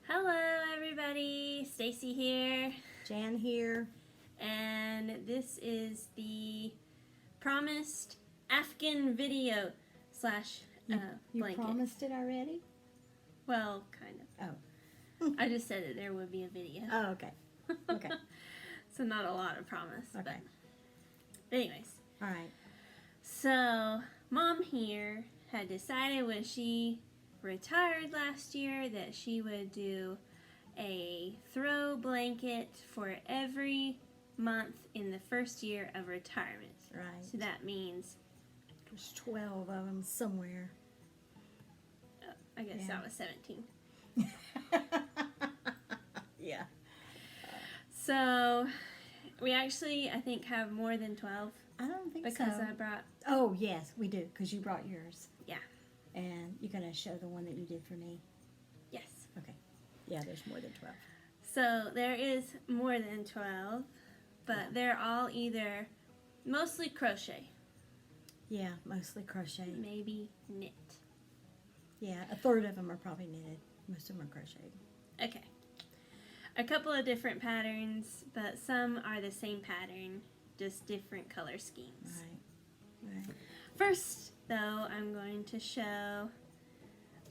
Hello everybody, Stacy here. Jan here. And this is the promised Afghan video slash You blanket. promised it already? Well, kind of. Oh. I just said that there would be a video. Oh, okay. Okay. So not a lot of promise. Okay. But anyways. All right. So Mom here had decided when she retired last year that she would do a throw blanket for every month in the first year of retirement. Right. So that means There's 12 of them somewhere. I guess Yeah. that was 17. Yeah. So we actually, I think, have more than 12 I don't think because so. I brought, Oh, yes, we do, because you brought yours. yeah. And you're going to show the one that you did for me? Yes. Okay. Yeah, there's more than 12. So there is more than 12, but they're all either mostly crochet, Yeah, mostly crochet. maybe knit. Yeah, a third of them are probably knitted. Most of them are crocheted. Okay. A couple of different patterns, but some are the same pattern, just different color schemes. Right. Right. First, though, I'm going to show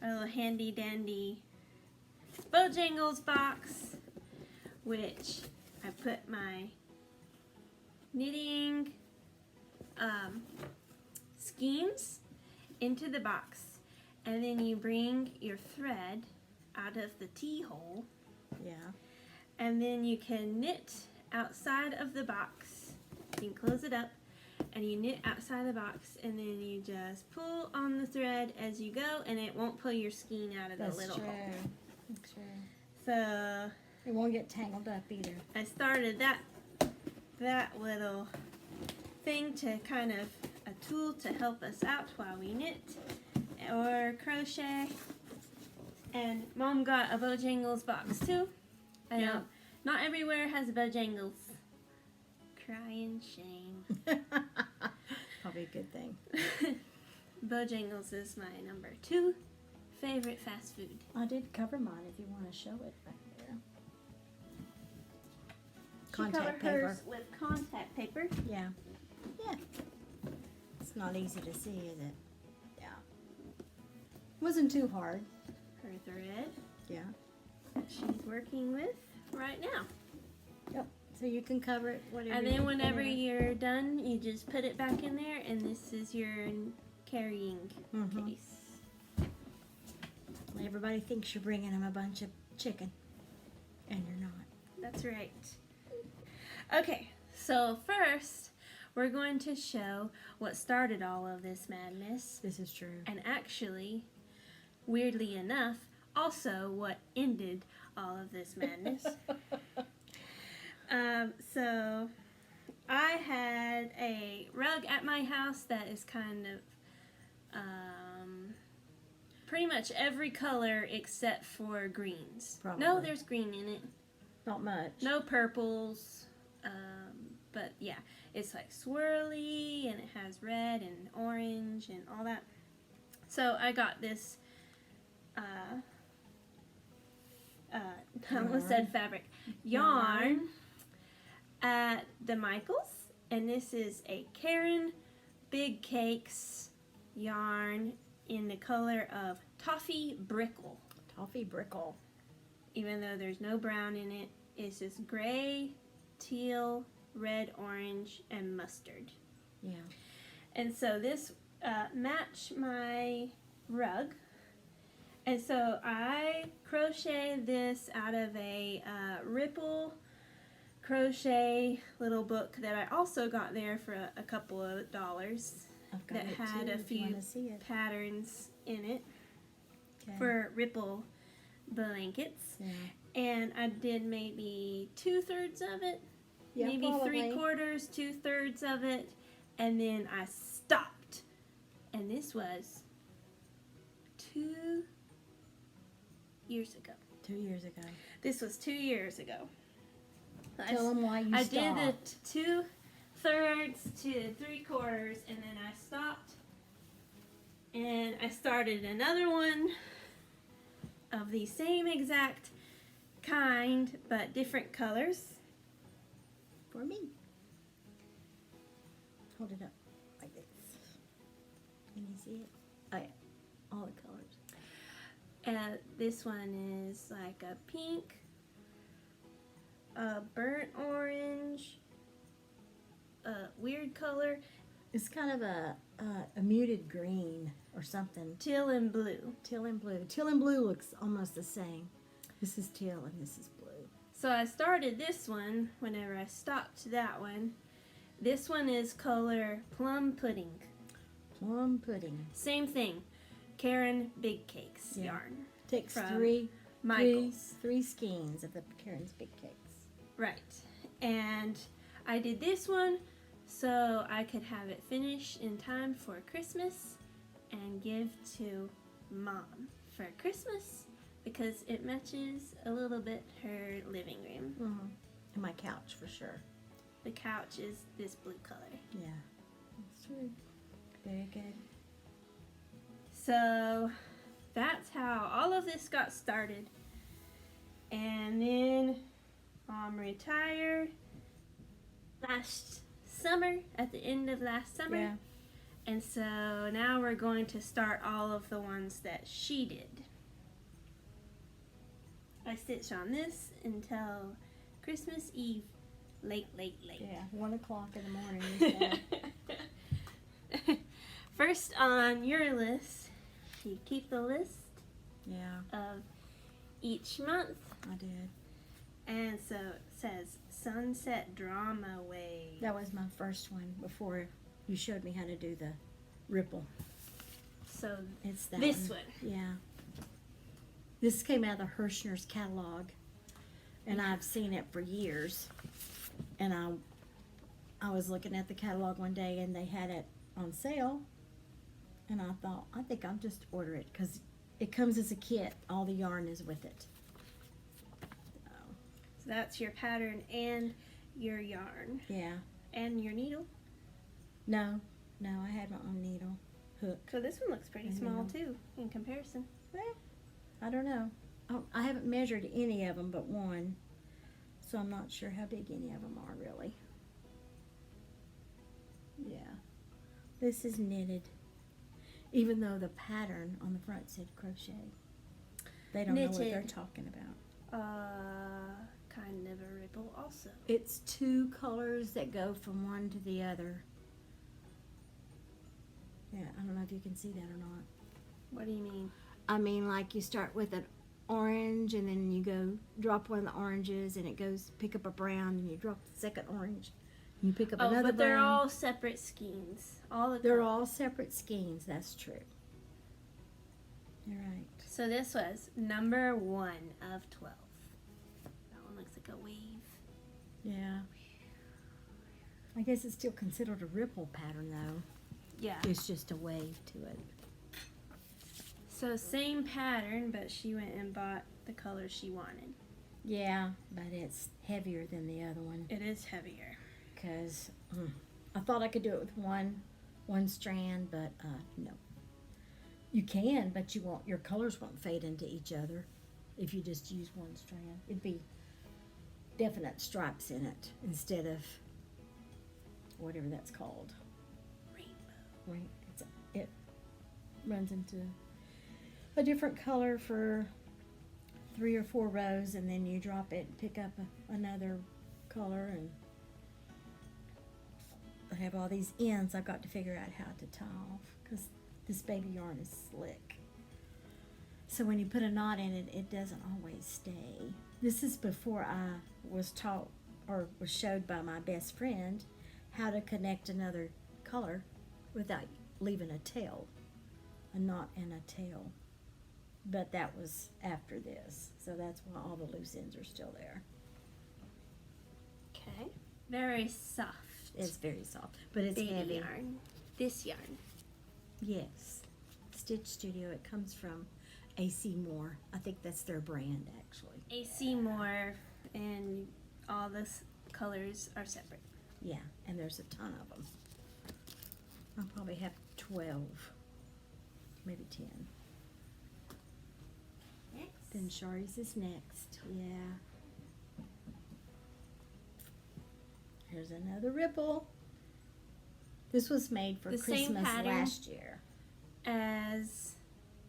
a little handy dandy Bojangles box, which I put my knitting schemes into the box, and then you bring your thread out of the T-hole, Yeah. and then you can knit outside of the box. You can close it up, and you knit outside the box, and then you just pull on the thread as you go, and it won't pull your skein out of the little hole. That's true. So It won't get tangled up either. I started that little thing to kind of a tool to help us out while we knit or crochet. And Mom got a Bojangles box too. I know not everywhere has a Bojangles. Crying shame. Probably a good thing. Bojangles is my number 2 favorite fast food. I did cover mine if you want to show it back there. She Contact covered paper. hers with contact paper. Yeah. Yeah. It's not easy to see, is it? Yeah. Wasn't too hard. Her thread Yeah. that she's working with right now. Yep. So you can cover it whatever. And then whenever you're done, you just put it back in there, and this is your carrying case. Everybody thinks you're bringing them a bunch of chicken, and you're not. That's right. Okay, so first we're going to show what started all of this madness, This is true. and actually, weirdly enough, also what ended all of this madness. So I had a rug at my house that is kind of pretty much every color except for greens. Probably. No, there's green in it. Not much. No purples. But yeah, it's like swirly and it has red and orange and all that. So I got this I almost said fabric yarn at the Michaels, and this is a Caron Big Cakes yarn in the color of Toffee Brickle. Toffee Brickle. Even though there's no brown in it, it's just gray, teal, red, orange, and mustard. Yeah. And so this matched my rug. And so I crocheted this out of a Ripple crochet little book that I also got there for a couple of dollars I've got that it had too, a if you few wanna see it. patterns in it Okay. for Ripple blankets. Yeah. And I did maybe 2/3 of it, Yeah, maybe probably. 3/4, 2/3 of it, and then I stopped. And this was 2 years ago. 2 years ago. This was 2 years ago. Tell them why you I stopped. did the 2/3 to 3/4, and then I stopped. And I started another one. of the same exact kind but different colors. For me. Hold it up like this. Can you see it? Oh yeah, all the colors. This one is like a pink, a burnt orange, a weird color, It's kind of a muted green or something. teal and blue. Teal and blue. Teal and blue looks almost the same. This is teal and this is blue. So I started this one whenever I stopped that one. This one is color Plum Pudding. Plum pudding. Same thing. Caron Big Cakes Yeah. yarn. Takes From three Michaels. skeins of the Caron's Big Cakes. Right. And I did this one so I could have it finished in time for Christmas and give to Mom for Christmas because it matches a little bit her living room. Mm-hmm. And my couch for sure. The couch is this blue color. Yeah, that's true. Very good. So that's how all of this got started. And then Mom retired last summer, at the end of last summer. Yeah. And so now we're going to start all of the ones that she did. I stitched on this until Christmas Eve. Late. Yeah, 1 o'clock in the morning. Is that? First on your list, you keep the list Yeah, of each month. I did. And so it says Sunset Drama Wave. That was my first one before you showed me how to do the ripple. So It's that this one. Yeah. This came out of the Herrschners catalog, and I've seen it for years. And I was looking at the catalog one day, and they had it on sale, and I thought, I think I'll just order it because it comes as a kit. All the yarn is with it. So that's your pattern and your yarn Yeah. and your needle. No, I had my own needle hook. So this one looks pretty And small needle. too in comparison. Well, I don't know. I haven't measured any of them but one, so I'm not sure how big any of them are really. Yeah, this is knitted, even though the pattern on the front said crochet. They don't know what they're Knitted. talking about. Kind of a ripple also. It's two colors that go from one to the other. Yeah, I don't know if you can see that or not. What do you mean? I mean, like you start with an orange and then you go drop one of the oranges and it goes pick up a brown and you drop the second orange and you pick up Oh, another but they're brown. all separate skeins. They're all separate skeins, that's true. You're right. So this was number 1 of 12. That one looks like a wave. Yeah. I guess it's still considered a ripple pattern though. Yeah. It's just a wave to it. So same pattern, but she went and bought the color she wanted. Yeah, but it's heavier than the other one It is heavier. because I thought I could do it with one strand, but no. You can, but you won't. Your colors won't fade into each other if you just use one strand. It'd be definite stripes in it instead of whatever that's called. Rainbow. Right? It runs into a different color for 3 or 4 rows, and then you drop it and pick up another color, and I have all these ends I've got to figure out how to tie off because this baby yarn is slick. So when you put a knot in it, it doesn't always stay. This is before I was taught or was showed by my best friend how to connect another color without leaving a tail, a knot and a tail. But that was after this, so that's why all the loose ends are still there. Okay. Very soft. It's very soft, but it's baby heavy. yarn. This yarn. Yes. Stitch Studio, it comes from AC Moore. I think that's their brand, actually. AC Moore, and all the colors are separate. Yeah, and there's a ton of them. I'll probably have 12, maybe 10. Next. Then Shari's is next. Yeah. Here's another ripple. This was made for The same Christmas pattern. last year. As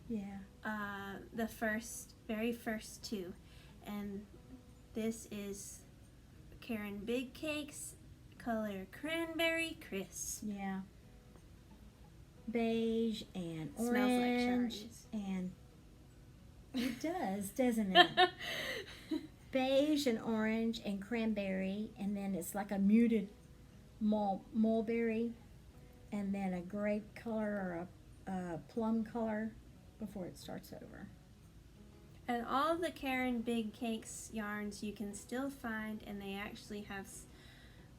Yeah. the very first two, and this is Caron Big Cakes, color Cranberry Crisp. Yeah. Beige and Smells like orange. Shari's. And it does, doesn't it? Beige and orange and cranberry, and then it's like a muted mulberry, and then a grape color or a plum color before it starts over. And all the Caron Big Cakes yarns you can still find, and they actually have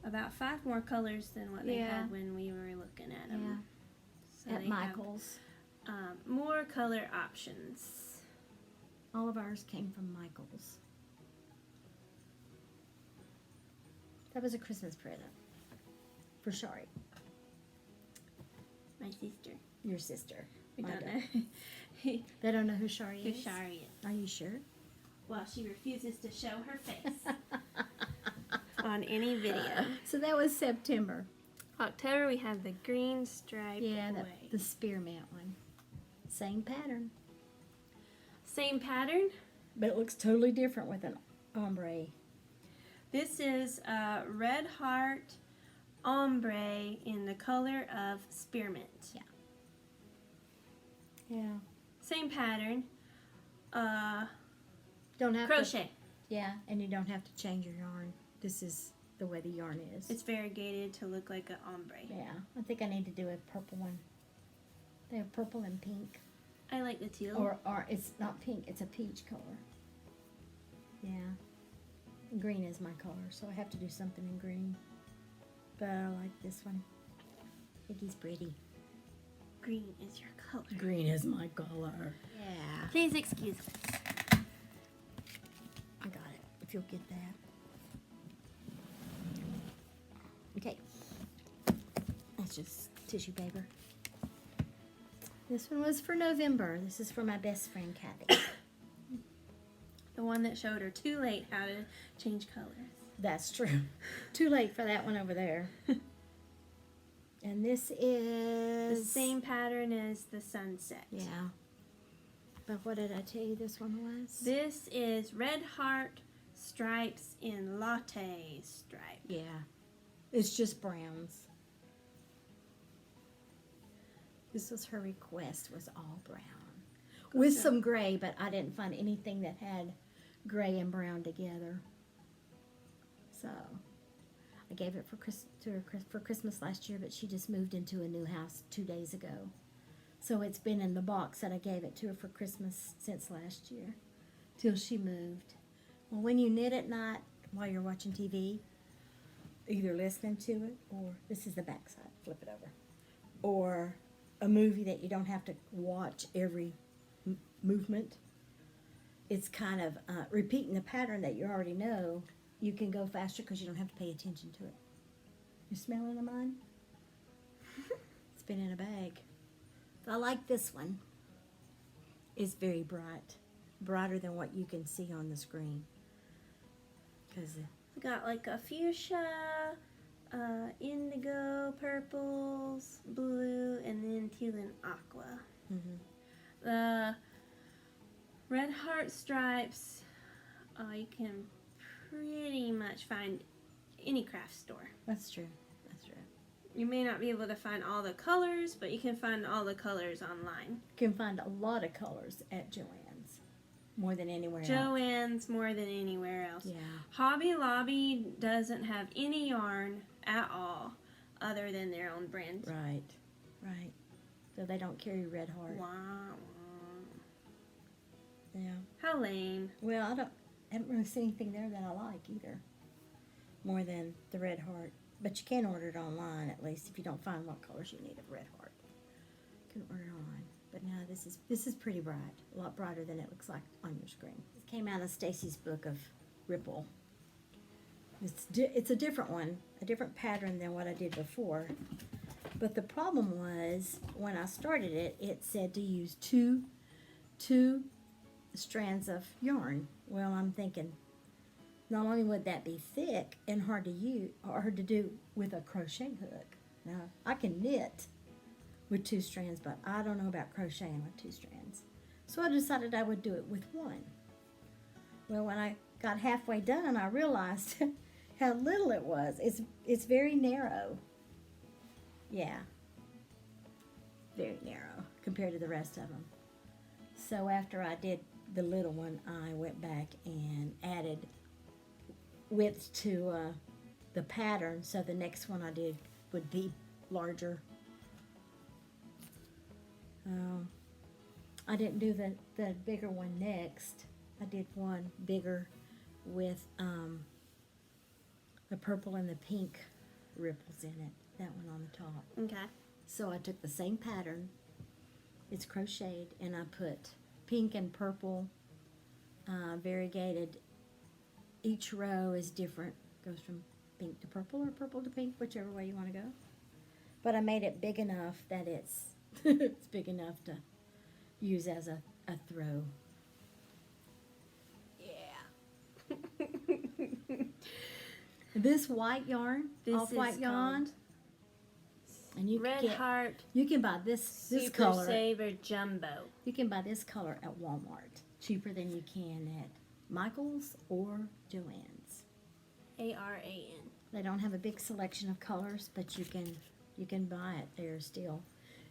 about 5 more colors than what they Yeah. had when we were looking at them. So At they Michael's. have more color options. All of ours came from Michael's. That was a Christmas present for Shari, My sister. your sister. We I don't don't. know They don't know who Shari who is? Shari is. Are you sure? Well, she refuses to show her face on any video. So that was September. October, we have the green stripe. Yeah, away. the spearmint one. Same pattern, Same pattern. but it looks totally different with an ombre. This is Red Heart Ombre in the color of Spearmint. Yeah. Same pattern. Don't have Crochet. to. Yeah, and you don't have to change your yarn. This is the way the yarn is. It's variegated to look like an ombre. Yeah, I think I need to do a purple one. They have purple and pink. I like the teal. Or it's not pink, it's a peach color. Yeah. Green is my color, so I have to do something in green. But I like this one. I think he's pretty. Green is your color. Green is my color. Yeah. Please excuse us. I got it, if you'll get that. Okay. That's just tissue paper. This one was for November. This is for my best friend, Kathy. The one that showed her too late how to change colors. That's true. Too late for that one over there. And this is... The same pattern as the sunset. Yeah. But what did I tell you this one was? This is Red Heart Stripes in Latte Stripe. Yeah. It's just browns. This was her request, was all brown. With some gray, but I didn't find anything that had gray and brown together. So, I gave it to her for Christmas last year, but she just moved into a new house 2 days ago. So it's been in the box that I gave it to her for Christmas since last year, till she moved. Well, when you knit at night while you're watching TV, either listening to it, or this is the back side, flip it over, or a movie that you don't have to watch every movement, it's kind of repeating the pattern that you already know. You can go faster because you don't have to pay attention to it. You smelling of mine? It's been in a bag. I like this one. It's very bright, brighter than what you can see on the screen. Because We got like a fuchsia, indigo, purples, blue, and then teal and aqua. The Red Heart Stripes, you can pretty much find any craft store. that's true. That's true. You may not be able to find all the colors, but you can find all the colors online. You can find a lot of colors at Joann's, more than anywhere else. Joann's more than anywhere else. Yeah. Hobby Lobby doesn't have any yarn at all other than their own brand. Right. Right. So they don't carry Red Heart. Wow. Yeah. How lame. Well, I haven't really seen anything there that I like either, more than the Red Heart. But you can order it online, at least, if you don't find what colors you need of Red Heart. You can order it online. But no, this is pretty bright, a lot brighter than it looks like on your screen. It came out of Stacy's book of Ripple. It's a different one, a different pattern than what I did before. But the problem was, when I started it, it said to use two strands of yarn. Well, I'm thinking, not only would that be thick and hard to do with a crochet hook. Now, I can knit with 2 strands, but I don't know about crocheting with 2 strands. So I decided I would do it with 1. Well, when I got halfway done, I realized how little it was. It's very narrow. Yeah. Very narrow compared to the rest of them. So after I did the little one, I went back and added width to the pattern, so the next one I did would be larger. I didn't do the bigger one next. I did one bigger with the purple and the pink ripples in it. That one on the top. Okay. So I took the same pattern, it's crocheted, and I put pink and purple variegated. Each row is different, goes from pink to purple or purple to pink, whichever way you want to go. But I made it big enough that it's it's big enough to use as a throw. Yeah. This white yarn, off-white yarn, and you Red can get, Heart you can buy this Super color. Saver Jumbo. You can buy this color at Walmart, cheaper than you can at Michael's or Joann's. ARAN. They don't have a big selection of colors, but you can buy it there still.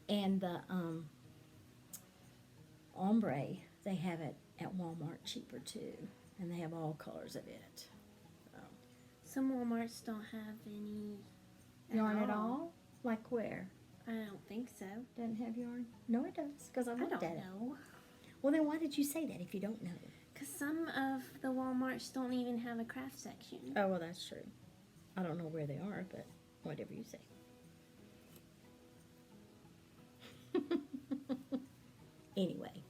And the Ombré, they have it at Walmart cheaper too, and they have all colors of it. Some Walmarts don't have any Yarn at all? Like where? I don't think so. Doesn't have yarn? No, it does, because I I looked don't at it. know. Well, then why did you say that if you don't know? Because some of the Walmarts don't even have a craft section. Oh, well, that's true. I don't know where they are, but whatever you say. Anyway,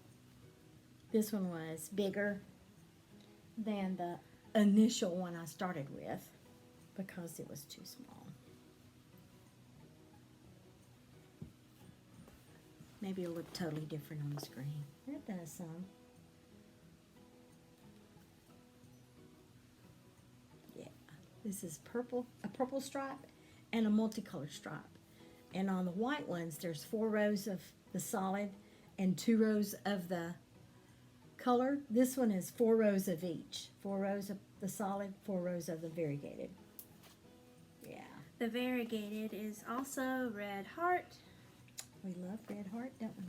this one was bigger than the initial one I started with because it was too small. Maybe it'll look totally different on the screen. It does some. Yeah, this is purple, a purple stripe and a multicolored stripe. And on the white ones, there's 4 rows of the solid and 2 rows of the color. This one is 4 rows of each. 4 rows of the solid, 4 rows of the variegated. Yeah. The variegated is also Red Heart. We love Red Heart, don't we?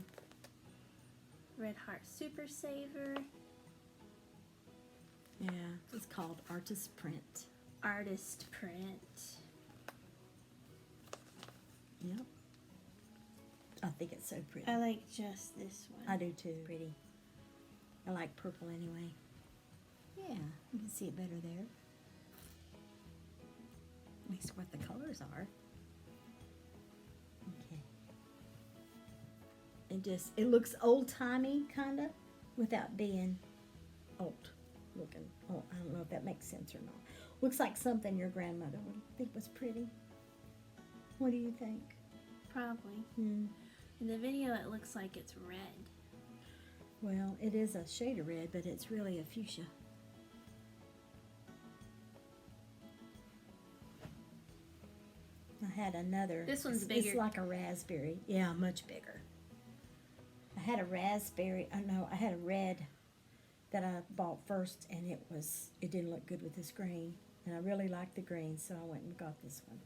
Red Heart Super Saver. Yeah, it's called Artist Print. Artist Print. Yep. I think it's so pretty. I like just this one. I do too. Pretty. I like purple anyway. Yeah, you can see it better there. At least what the colors are. Okay. It looks old-timey, kind of, without being old looking. Oh, I don't know if that makes sense or not. Looks like something your grandmother would think was pretty. What do you think? Probably. Hmm. In the video, it looks like it's red. Well, it is a shade of red, but it's really a fuchsia. I had another. This one's it's bigger. like a raspberry. Yeah, much bigger. I had a raspberry. I had a red that I bought first, and it didn't look good with this green, and I really liked the green, so I went and got this one.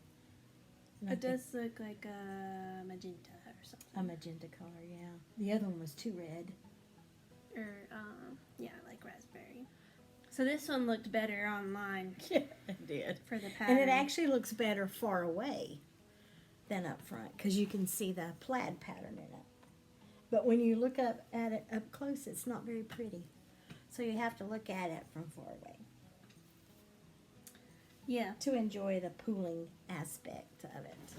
And I It think does look like a magenta or something. a magenta color. Yeah, the other one was too red. Or, yeah, like raspberry. So this one looked better online Yeah, it did. for the pattern. And it actually looks better far away than up front because you can see the plaid pattern in it. But when you look up at it up close, it's not very pretty. So you have to look at it from far away Yeah. to enjoy the pooling aspect of it.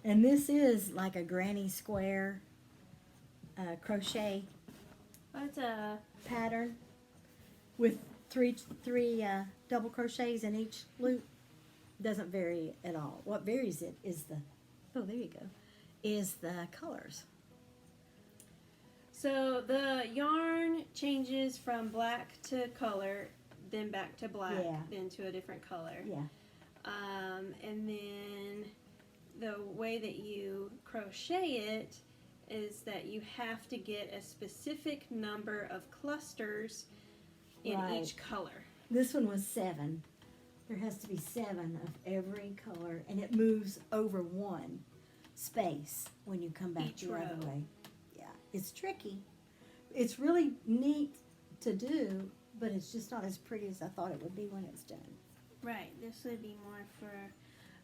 And this is like a granny square crochet That's a pattern with three double crochets in each loop. Doesn't vary at all. What varies it is is the colors. So the yarn changes from black to color, then back to black, Yeah. then to a different color. Yeah. And then the way that you crochet it is that you have to get a specific number of clusters in Right. each color. This one was 7. There has to be 7 of every color, and it moves over one space when you come back Each the other row. way. Yeah, it's tricky. It's really neat to do, but it's just not as pretty as I thought it would be when it's done. Right, this would be more for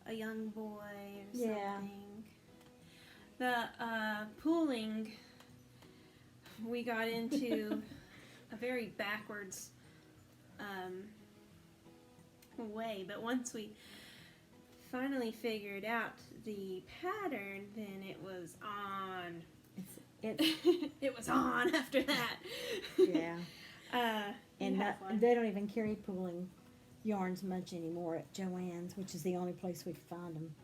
a young boy or Yeah. something. The pooling, we got into a very backwards way, but once we finally figured out the pattern, then it was on. It It was on after that. yeah, and you have one. they don't even carry pooling yarns much anymore at Joann's, which is the only place we find them.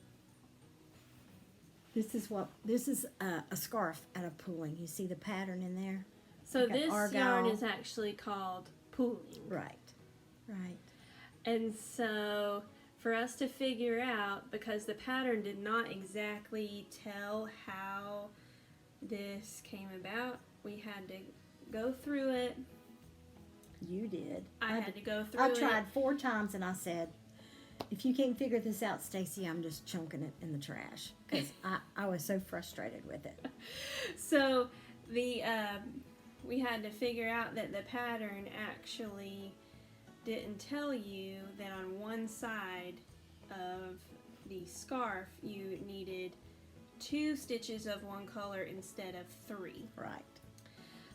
This is a scarf out of pooling. You see the pattern in there? So like an this argyle. yarn is actually called pooling. Right. And so for us to figure out, because the pattern did not exactly tell how this came about, we had to go through it. You did. I had to go through I it. tried 4 times and I said, if you can't figure this out, Stacy, I'm just chunking it in the trash. Because I was so frustrated with it. So we had to figure out that the pattern actually didn't tell you that on one side of the scarf you needed 2 stitches of one color instead of 3. Right.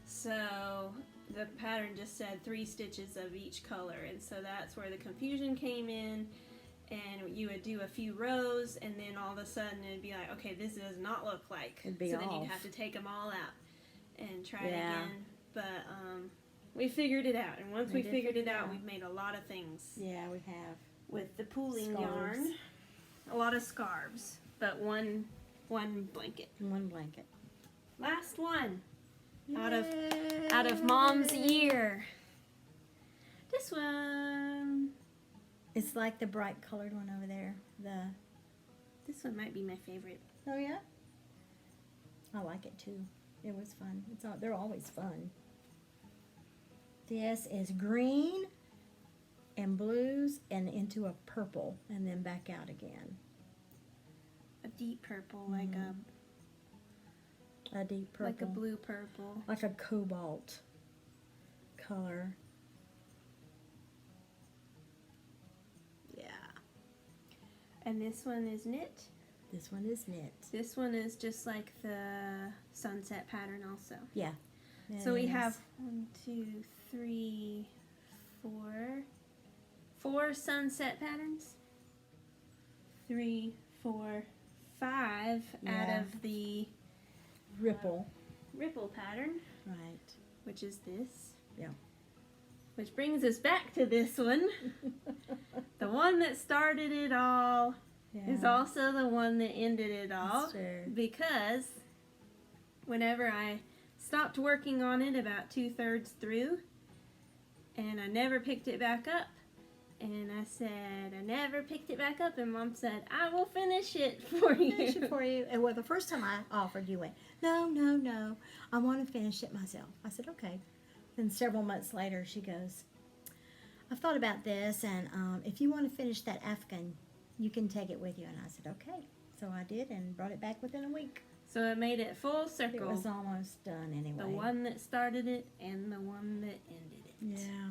So the pattern just said 3 stitches of each color, and so that's where the confusion came in. And you would do a few rows, and then all of a sudden it'd be like, okay, this does not look like. It'd be so then off. you'd have to take them all out and try it Yeah. again. But we figured it out, and once We we did figured figure it it out, out. we've made a lot of things Yeah, we have. with the pooling Scarves. yarn. A lot of scarves, but one blanket. And one blanket. Last one out Yay. of Mom's year. This one. It's like the bright colored one over there. This one might be my favorite. Oh yeah? I like it too. It was fun. They're always fun. This is green and blues and into a purple and then back out again. A deep purple, A deep purple. like a blue purple. Like a cobalt color. Yeah. And this one is knit. This one is knit. This one is just like the sunset pattern also. Yeah. So we It have is. 1, 2, 3, 4 sunset patterns. 3, 4, 5 Yeah. out of the Ripple. ripple pattern, Right. which is this. Yeah. Which brings us back to this one. The one that started it all is Yeah. also the one that ended it all. That's true. Because whenever I stopped working on it about 2/3 through, and I never picked it back up, and I said, I never picked it back up, and Mom said, I will finish it for you. Finish it for you. And well, the first time I offered, you went, no, I want to finish it myself. I said, okay. Then several months later, she goes, I've thought about this, and if you want to finish that Afghan, you can take it with you. And I said, okay. So I did and brought it back within a week. So it made it full It circle. was almost done anyway. The one that started it and the one that ended it. Yeah,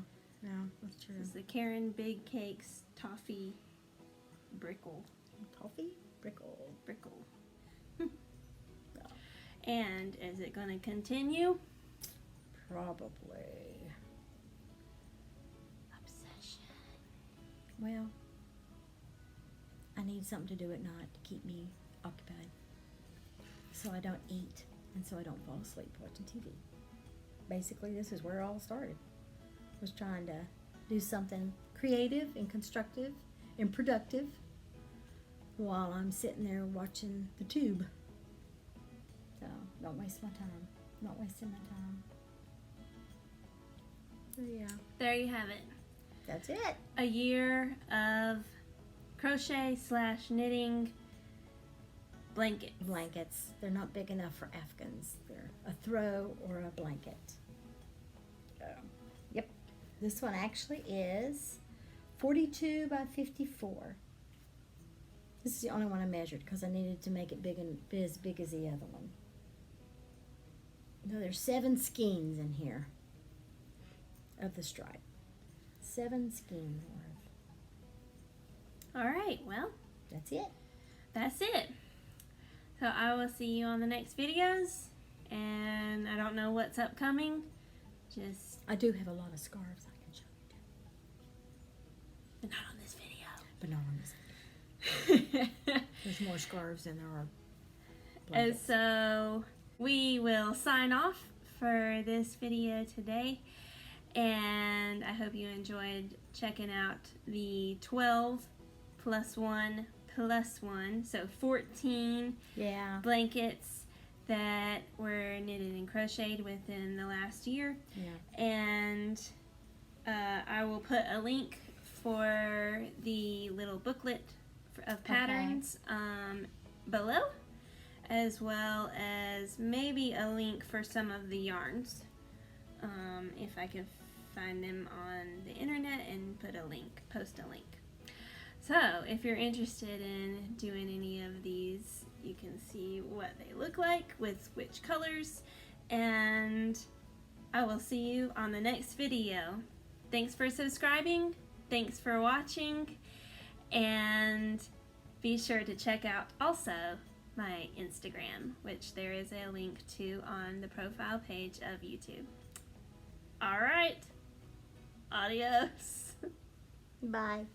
that's true. It's the Caron Big Cakes Toffee Brickle. Toffee? Brickle. And is it going to continue? Probably. Obsession. Well, I need something to do at night to keep me occupied. So I don't eat, and so I don't fall asleep watching TV. Basically, this is where it all started. Was trying to do something creative and constructive and productive while I'm sitting there watching the tube. So don't waste my time. Not wasting my time. Yeah. there you have it. That's it. A year of crochet / knitting Blankets. They're not big enough for Afghans. They're a throw or a blanket. Yep. This one actually is 42 by 54. This is the only one I measured because I needed to make it big and as big as the other one. No, there's 7 skeins in here of the stripe. 7 skeins worth. All right, well, That's it. that's it. So I will see you on the next videos, and I don't know what's upcoming. Just I do have a lot of scarves I can show you too, but not on this video. but not on this video. There's more scarves than there are And blankets. so we will sign off for this video today, and I hope you enjoyed checking out the 12 plus 1 plus 1, so 14 Yeah. blankets that were knitted and crocheted within the last year. Yeah. And I will put a link for the little booklet of patterns below, as well as maybe a link for some of the yarns, if I can find them on the internet and post a link. So if you're interested in doing any of these, you can see what they look like with which colors, and I will see you on the next video. Thanks for subscribing, thanks for watching, and be sure to check out also my Instagram, which there is a link to on the profile page of YouTube. Alright, adios. Bye.